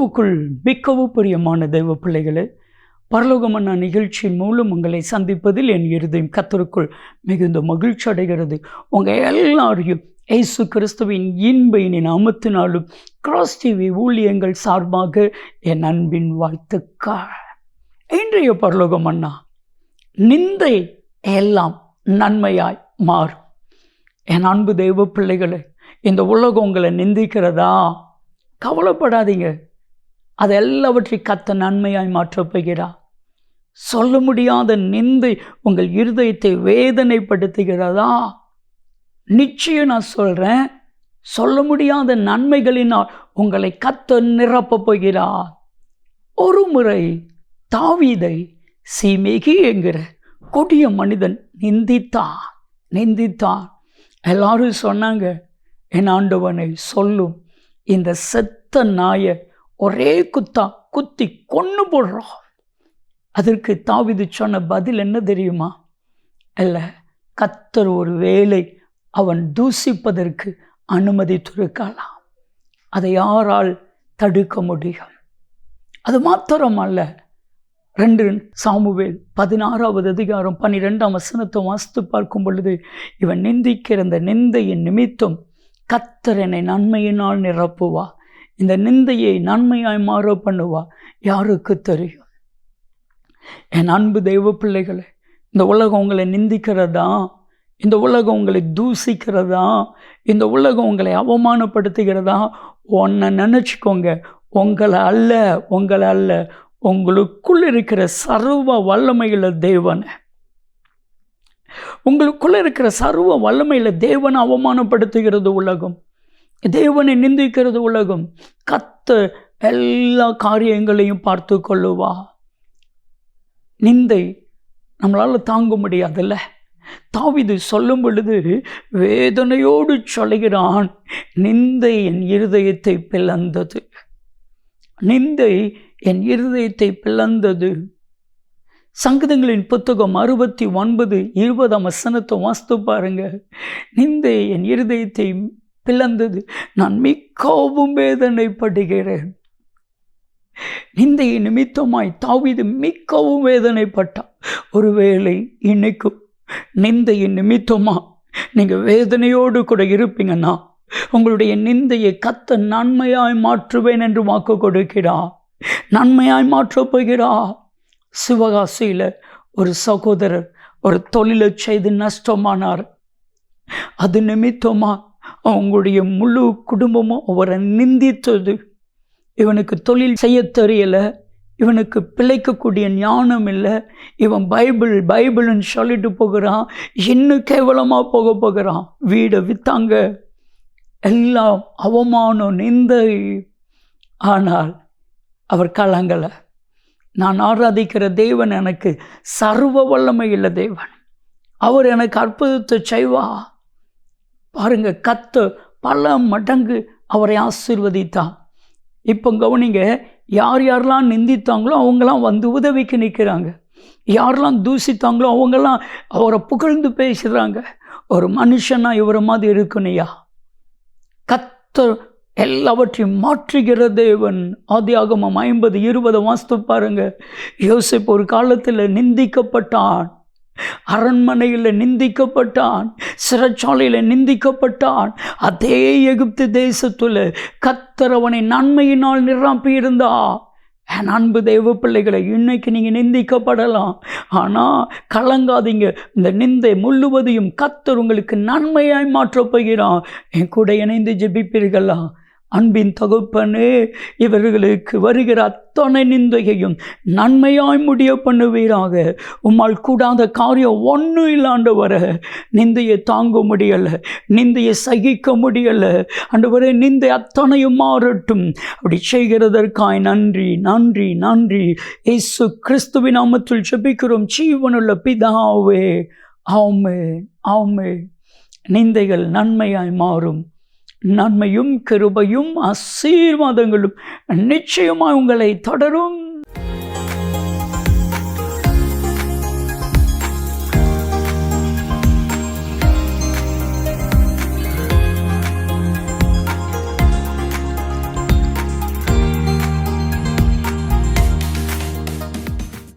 கிறிஸ்துவுக்குள் மிகவும் பிரியமான தெய்வ பிள்ளைகளே, பரலோகமன்னா நிகழ்ச்சியின் மூலம் உங்களை சந்திப்பதில் என் இருதயம் கர்த்தருக்குள் மிகுந்த மகிழ்ச்சி அடைகிறது. உங்கள் எல்லாரையும் இயேசு கிறிஸ்துவின் இன்பையின் நாமத்தினாலும் கிராஸ் டிவி ஊழியங்கள் சார்பாக என் அன்பின் வாழ்த்துக்கள். இன்றைய பரலோகமன்னா, நிந்தை எல்லாம் நன்மையாய் மாறும். என் அன்பு தெய்வ பிள்ளைகளே, இந்த உலகம் உங்களை நிந்திக்கிறதா? கவலைப்படாதீங்க. அது எல்லாவற்றையும் கர்த்தர் நன்மையாய் மாற்றப் போகிறார். சொல்ல முடியாத நிந்தை உங்கள் இருதயத்தை வேதனைப்படுத்துகிறதா? நிச்சயம் நான் சொல்கிறேன், சொல்ல முடியாத நன்மைகளினால் உங்களை கர்த்தர் நிரப்பப் போகிறார். ஒரு முறை தாவீதை சீமேகி என்கிற கொடிய மனிதன் நிந்தித்தான். எல்லாரும் சொன்னாங்க, என் ஆண்டவனை சொல்லும், இந்த செத்த நாயை ஒரே குத்தி கொன்னு போடுறோம். அதற்கு தாவீது சொன்ன பதில் என்ன தெரியுமா? இல்லை, கர்த்தர் ஒரு வேளை அவன் தூசிப்பதற்கு அனுமதித்திருக்கலாம். அதை யாரால் தடுக்க முடியும்? அது மாத்திரமல்ல, 2 சாமுவேல் 16வது அதிகாரம் 12ஆம் வசனத்தை வாசித்து பார்க்கும் பொழுது, இவன் நிந்திக்கிற இந்த நிந்தையின் நிமித்தம் கர்த்தர் என்னை நன்மையினால் நிரப்புவா, இந்த நிந்தையை நன்மையாய் மாற பண்ணுவா. யாருக்கு தெரியும்? என் அன்பு தெய்வ பிள்ளைகளே, இந்த உலகம் உங்களை நிந்திக்கிறதா? இந்த உலகம் உங்களை தூசிக்கிறதா? இந்த உலகம் உங்களை அவமானப்படுத்துகிறதா? ஒன்றை நினச்சிக்கோங்க, உங்களை அல்ல, உங்களுக்குள் இருக்கிற சர்வ வல்லமையுள்ள தேவனை, உங்களுக்குள்ள இருக்கிற சர்வ வல்லமையில தேவனை அவமானப்படுத்துகிறது உலகம், தேவனை நிந்திக்கிறது உலகம். கர்த்தர் எல்லா காரியங்களையும் பார்த்து கொள்ளுவா. நிந்தை நம்மளால் தாங்க முடியாதுல்ல. தாவீது சொல்லும் பொழுது வேதனையோடு சொல்கிறான், நிந்தை என் இருதயத்தை பிளந்தது. நிந்தை என் இருதயத்தை பிளந்தது. சங்கீதங்களின் புத்தகம் 69:20 வசனத்தை வாசித்து பாருங்க. நிந்தை என் இருதயத்தை பிளந்தது, நான் மிகவும் வேதனைப்படுகிறேன். நிந்தையின் நிமித்தமாய் தாவீது மிகவும் வேதனைப்பட்டான். ஒருவேளை இன்னைக்கும் நிந்தையின் நிமித்தமா நீங்க வேதனையோடு கூட இருப்பீங்கன்னா, உங்களுடைய நிந்தையை கர்த்தர் நன்மையாய் மாற்றுவேன் என்று வாக்கு கொடுக்கிறார். நன்மையாய் மாற்றப் போகிறார். சிவகாசியில் ஒரு சகோதரர் ஒரு தொழிலை செய்து நஷ்டமானார். அது நிமித்தமாக அவங்களுடைய முழு குடும்பமும் அவரை நிந்தித்தது. இவனுக்கு தொழில் செய்ய தெரியலை, இவனுக்கு பிழைக்கக்கூடிய ஞானம் இல்லை, இவன் பைபிள்னு சொல்லிட்டு போகிறான், இன்னும் கேவலமாக போகிறான். வீடை விற்றாங்க, எல்லாம் அவமானம், நிந்தை. ஆனால் அவர் கலங்கலை. நான் ஆராதிக்கிற தேவன் எனக்கு சர்வ வல்லமையுள்ள தேவன், அவர் எனக்கு அற்புதத்தை செய்வா. பாருங்க, கர்த்தர் பல மடங்கு அவரை ஆசீர்வதித்தான். இப்போ கவனிங்க, யாரெல்லாம் நிந்தித்தாங்களோ அவங்களாம் வந்து உதவிக்கு நிற்கிறாங்க, யாரெல்லாம் தூசித்தாங்களோ அவங்கெல்லாம் அவரை புகழ்ந்து பேசுகிறாங்க. ஒரு மனுஷனா இவரை மாதிரி இருக்கணையா? கர்த்தர் எல்லாவற்றையும் மாற்றுகிற தேவன். ஆதியாகமம் 50:20 வாசித்து பாருங்க. யோசேப்பு ஒரு காலத்தில் நிந்திக்கப்பட்டான், அரண்மனையில் நிந்திக்கப்பட்டான், சிறைச்சாலையில் நிந்திக்கப்பட்டான். அதே எகிப்து தேசத்துல கர்த்தர் அவனை நன்மையினால் நிரப்பி இருந்தா. என் அன்பு தெய்வ பிள்ளைகளை, இன்னைக்கு நீங்கள் நிந்திக்கப்படலாம், ஆனால் கலங்காதீங்க. இந்த நிந்தை முழுவதையும் கர்த்தர் உங்களுக்கு நன்மையாய் மாற்றப் போகிறான். என் கூட இணைந்து ஜெபிப்பீர்களா? அன்பின் தகப்பனே, இவர்களுக்கு வருகிற அத்தனை நிந்தையையும் நன்மையாய் முடிய பண்ணுவீராக. உம்மால் கூடாத காரியம் ஒன்றும் இல்லாண்டவர. நிந்தையை தாங்க முடியலை, நிந்தையை சகிக்க முடியலை ஆண்டவரே. நிந்தை அத்தனையும் மாறட்டும். அப்படி செய்கிறதற்காய் நன்றி. இயேசு கிறிஸ்துவின் நாமத்தில் ஜெபிக்கிறோம் ஜீவனுள்ள பிதாவே, ஆமென். நிந்தைகள் நன்மையாய் மாறும். நன்மையும் கிருபையும் ஆசீர்வாதங்களும் நிச்சயமாய் உங்களை தொடரும்.